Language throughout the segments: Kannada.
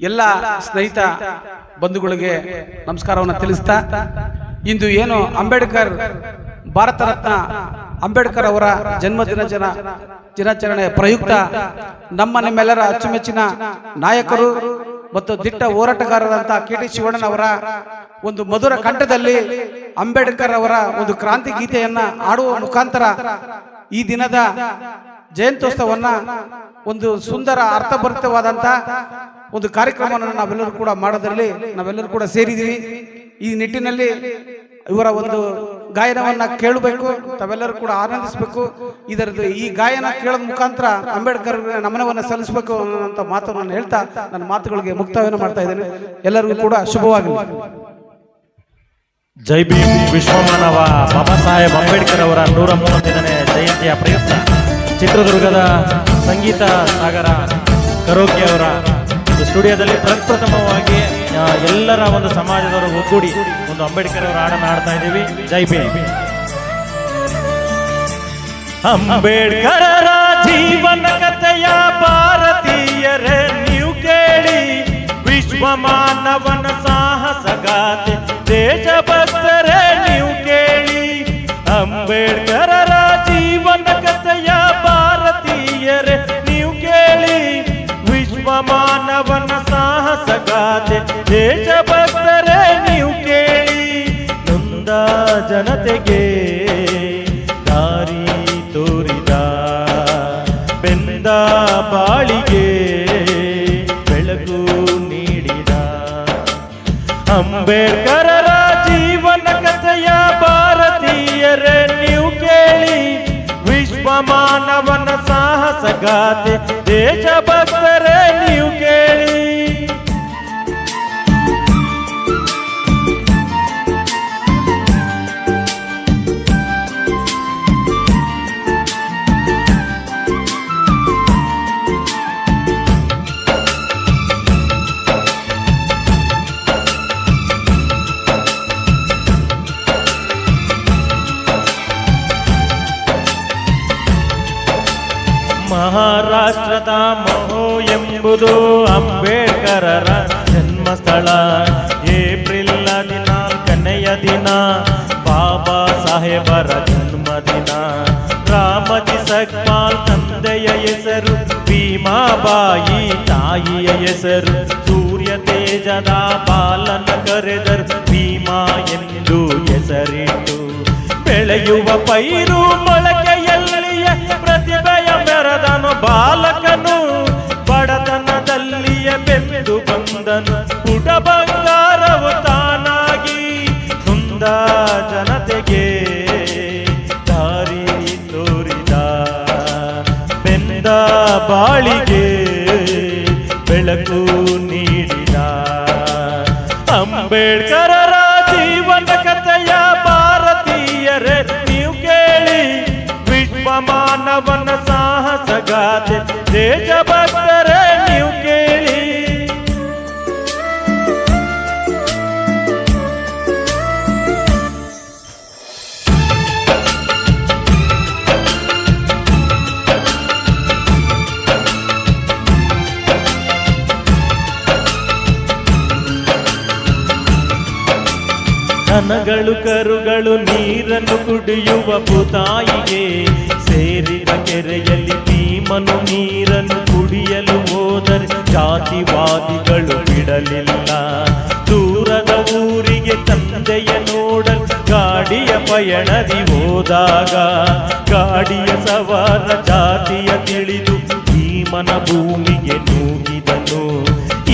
ಎಲ್ಲ ಸ್ನೇಹಿತ ಬಂಧುಗಳಿಗೆ ನಮಸ್ಕಾರವನ್ನು ತಿಳಿಸ್ತಾ ಇಂದು ಏನು ಅಂಬೇಡ್ಕರ್ ಭಾರತ ರತ್ನ ಅಂಬೇಡ್ಕರ್ ಅವರ ಜನ್ಮದಿನ ದಿನಾಚರಣೆ ಪ್ರಯುಕ್ತ ನಿಮ್ಮೆಲ್ಲರ ಅಚ್ಚುಮೆಚ್ಚಿನ ನಾಯಕರು ಮತ್ತು ದಿಟ್ಟ ಹೋರಾಟಗಾರರಂತ ಕೆ.ಟಿ. ಶಿವಣ್ಣನವರ ಒಂದು ಮಧುರ ಕಂಠದಲ್ಲಿ ಅಂಬೇಡ್ಕರ್ ಅವರ ಒಂದು ಕ್ರಾಂತಿ ಗೀತೆಯನ್ನ ಹಾಡುವ ಮುಖಾಂತರ ಈ ದಿನದ ಜಯಂತ್ಯೋತ್ಸವನ್ನ ಒಂದು ಸುಂದರ ಅರ್ಥಭರಿತವಾದಂತ ಒಂದು ಕಾರ್ಯಕ್ರಮವನ್ನು ನಾವೆಲ್ಲರೂ ಕೂಡ ಮಾಡೋದ್ರಲ್ಲಿ ನಾವೆಲ್ಲರೂ ಕೂಡ ಸೇರಿದ್ದೀವಿ. ಈ ನಿಟ್ಟಿನಲ್ಲಿ ಇವರ ಒಂದು ಗಾಯನವನ್ನ ಕೇಳಬೇಕು, ತಾವೆಲ್ಲರೂ ಕೂಡ ಆನಂದಿಸಬೇಕು. ಇದರದ್ದು ಈ ಗಾಯನ ಕೇಳೋದ ಮುಖಾಂತರ ಅಂಬೇಡ್ಕರ್ ನಮನವನ್ನು ಸಲ್ಲಿಸಬೇಕು ಅನ್ನೋಂಥ ಮಾತನ್ನು ಹೇಳ್ತಾ ನನ್ನ ಮಾತುಗಳಿಗೆ ಮುಕ್ತಾಯವನ್ನು ಮಾಡ್ತಾ ಇದ್ದೇನೆ. ಎಲ್ಲರಿಗೂ ಕೂಡ ಶುಭವಾಗಲಿ. ಜೈ ಭೀಮ್. ವಿಶ್ವಮಾನವ ಬಾಬಾ ಸಾಹೇಬ್ ಅಂಬೇಡ್ಕರ್ ಅವರ 131ನೇ ಜಯಂತಿಯ ಪ್ರಯುಕ್ತ ಚಿತ್ರದುರ್ಗದ ಸಂಗೀತ ಸಾಗರ ಕರೋಕೆ ಅವರ ಸ್ಟುಡಿಯೋದಲ್ಲಿ ಪ್ರಪ್ರಥಮವಾಗಿ ಎಲ್ಲರ ಒಂದು ಸಮಾಜದವರು ಒಗ್ಗೂಡಿ ಒಂದು ಅಂಬೇಡ್ಕರ್ ಅವರ ಹಾಡನ್ನು ಹಾಡ್ತಾ ಇದ್ದೀವಿ. ಜೈ ಭೀಮ್. ಅಂಬೇಡ್ಕರರ ಜೀವನ ಕಥೆಯ ಭಾರತೀಯರೇ ನೀವು ಕೇಳಿ, ವಿಶ್ವ ಮಾನವನ ಸಾಹಸಗಾಥೆ ದೇಶಭಕ್ತರೇ ನೀವು ಕೇಳಿ. ಅಂಬೇಡ್ಕರರ ಜೀವನ ಕಥೆಯ ಭಾರತೀಯರೇ ನೀವು ಕೇಳಿ, ವಿಶ್ವ ಮಾನವನ ಸಾಹಸಗಾಥೆ ದೇಶಭಕ್ತರೇ ನೀವು ಕೇಳಿ. ನೊಂದ ಜನತೆಗೆ ದಾರಿ ತೋರಿದ, ಬೆಂದ ಬಾಳಿಗೆ ಬೆಳಕು ನೀಡಿದ ಅಂಬೇಡ್ಕರರ ಜೀವನ ಕಥೆಯ ಭಾರತೀಯರೇ ನೀವು ಕೇಳಿ, ವಿಶ್ವ ಮಾನವನ ಸಾಹಸಗಾಥೆ ದೇಶಭಕ್ತರೇ ನೀವು ಕೇಳಿ. ಮಹಾರಾಷ್ಟ್ರದ ಮಹೋ ಎಂಬುದು ಅಂಬೇಡ್ಕರರ ಜನ್ಮಸ್ಥಳ. ಏಪ್ರಿಲ್ 14ನೆಯ ದಿನ ಬಾಬಾ ಸಾಹೇಬರ ಜನ್ಮದಿನ. ರಾಮಜಿ ಸಕ್ಪಾಲ್ ತಂದೆಯ ಹೆಸರು, ಭೀಮಾಬಾಯಿ ತಾಯಿಯ ಹೆಸರು. ಸೂರ್ಯ ತೇಜದ ಬಾಲನ ಕರೆದರು, ಭೀಮಾ ಎಂದು ಹೆಸರಿಟ್ಟು. ಬೆಳೆಯುವ ಪೈರು ಮೊಳಕೆಯಲ್ಲಿಯ ಪ್ರತಿಭೆಯ ಮೆರೆದನು ಬಾಲಕನು. ಬಡತನದಲ್ಲಿಯೇ ಬೆಂದು ಬಂದನು ಪುಟ ಬಂಗಾರವು ತಾನಾಗಿ. ನೊಂದ ಜನತೆಗೆ ದಾರಿ ತೋರಿದ, ಬೆಂದ ಬಾಳಿಗೆ ಬೆಳಕು ನೀಡಿದ ಅಂಬೇಡ್ಕರರ ಜೀವನ ಕಥೆಯ ಭಾರತೀಯರೇ ನೀವು ಕೇಳಿ, ವಿಶ್ವ ಮಾನವನ ಸಾಹಸಗಾಥೆ ದೇಶಭಕ್ತರೇ ನೀವು ಕೇಳಿ. ದನಗಳು ಕರುಗಳು ನೀರನ್ನು ಕುಡಿಯುವ ಭೂತಾಯಿಗೆ ಸೇರಿದ ಕೆರೆಯಲ್ಲಿ ಭೀಮನು ನೀರನ್ನು ಕುಡಿಯಲು ಹೋದರೆ ಜಾತಿವಾದಿಗಳು ಬಿಡಲಿಲ್ಲ. ದೂರದ ಊರಿಗೆ ತಂದೆಯ ನೋಡಲು ಗಾಡಿಯ ಪಯಣದಿ ಹೋದಾಗ, ಗಾಡಿಯ ಸವಾರ ಜಾತಿಯ ತಿಳಿದು ಭೀಮನ ಭೂಮಿಗೆ ನೂಗಿದನು.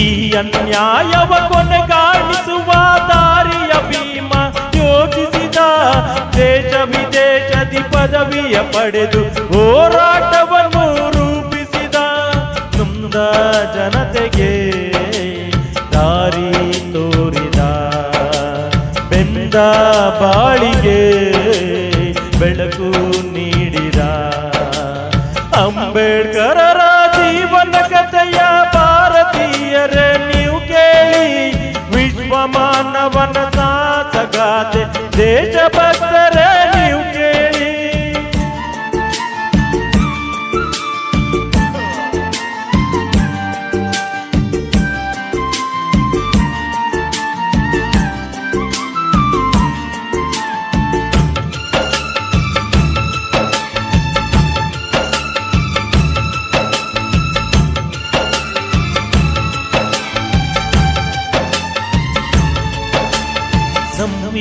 ಈ ಅನ್ಯಾಯವ ಕೊನೆಗಾಣಿಸುವ ದಾರಿಯ ಭೀಮ ಯೋಚಿಸಿದ. ದೇಶ ವಿದೇಶದಿ ಪದವಿಯ ಪಡೆದು ಹೋರಾಟವನ್ನು ರೂಪಿಸಿದ. ನೊಂದ ಜನತೆಗೆ ದಾರಿ ತೋರಿದ, ಬೆಂದ ಬಾಳಿಗೆ ಬೆಳಕು ನೀಡಿದ ಅಂಬೇಡ್ಕರರ ಜೀವನ ಕಥೆಯ ಭಾರತೀಯರೇ ನೀವು ಕೇಳಿ, ವಿಶ್ವ ಮಾನವನ ಸಾಹಸಗಾಥೆ ದೇಶಭಕ್ತರೇ ನೀವು ಕೇಳಿ.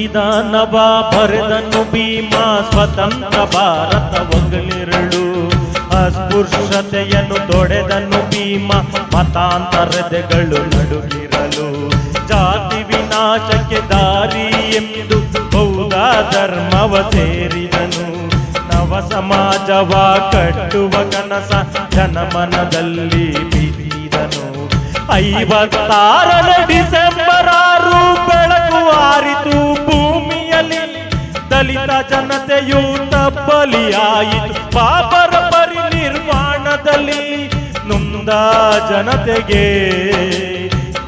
ಸಂವಿಧಾನವ ಬರೆದನು ಭೀಮ ಸ್ವತಂತ್ರ ಭಾರತ ಒಗಲಿರಳು ಅಸ್ಪೃಶ್ಯತೆಯನ್ನು ತೊಡೆದನು ಭೀಮ ಮತಾಂತರತೆಗಳು ನಡುಗಿರಲು ಜಾತಿ ವಿನಾಶಕ್ಕೆ ದಾರಿ ಎಂದು ಬೌದ್ಧ ಧರ್ಮವ ಸೇರಿದನು ನವ ಸಮಾಜವ ಕಟ್ಟುವ ಕನಸ ಜನಮನದಲ್ಲಿ ಬಿತ್ತಿದನು 56 ಡಿಸೆಂಬರ್ 6 ಬೆಳಕು ಆರಿತು ಭೂಮಿಯಲ್ಲಿ ದಲಿತ ಜನತೆಯು ತಬ್ಬಲಿಯಾಯಿತು ಬಾಬರ ಪರಿನಿರ್ವಾಣದಲ್ಲಿ ನೊಂದ ಜನತೆಗೆ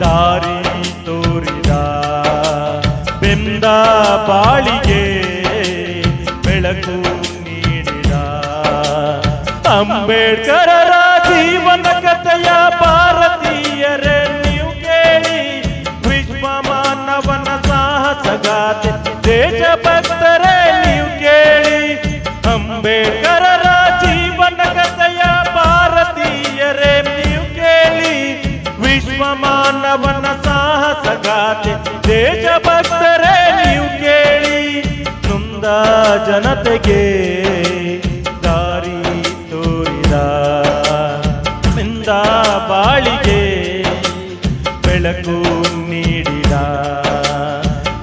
ದಾರಿ ತೋರಿದ ಬೆಂದ ಬಾಳಿಗೆ ಬೆಳಕು ನೀಡಿದ ಅಂಬೇಡ್ಕರರ ಜೀವನ ಕಥೆಯ ಭಾರತೀಯರೇ ನೀವು ಕೇಳಿ ವಿಶ್ವ ಮಾನವನ ಸಾಹಸಗಾಥೆ ದೇಶಭಕ್ತರೇ ನೀವು ಕೇಳಿ ಅಂಬೇಡ್ಕರರ ಜೀವನ ಕಥೆಯ ಭಾರತೀಯರೇ ನೀವು ಕೇಳಿ ವಿಶ್ವ ಮಾನವನ ಸಾಹಸಗಾಥೆ ದೇಶಭಕ್ತರೇ ನೀವು ಕೇಳಿ ನೊಂದ ಜನತೆಗೆ ದಾರಿ ತೋರಿದ ಮಿಂದ ಬಾಳಿಗೆ ಬೆಳಕು ನೀಡಿದ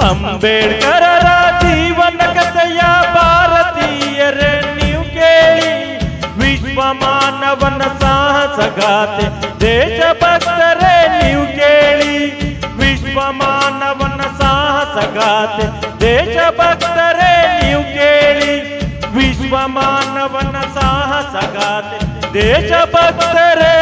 ಅಂಬೇಡ್ಕರರ ಜೀವನ ಕಥೆಯ ಭಾರತೀಯರೇ ನೀವು ಕೇಳಿ ವಿಶ್ವ ಮಾನವನ ಸಾಹಸಗಾಥೆ ದೇಶಭಕ್ತರೇ ನೀವು ಕೇಳಿ ವಿಶ್ವ ಮಾನವನ ಸಾಹಸಗಾಥೆ ದೇಶಭಕ್ತರೇ ನೀವು ಕೇಳಿ ವಿಶ್ವ ಮಾನವನ ಸಾಹಸಗಾಥೆ ದೇಶಭಕ್ತರೇ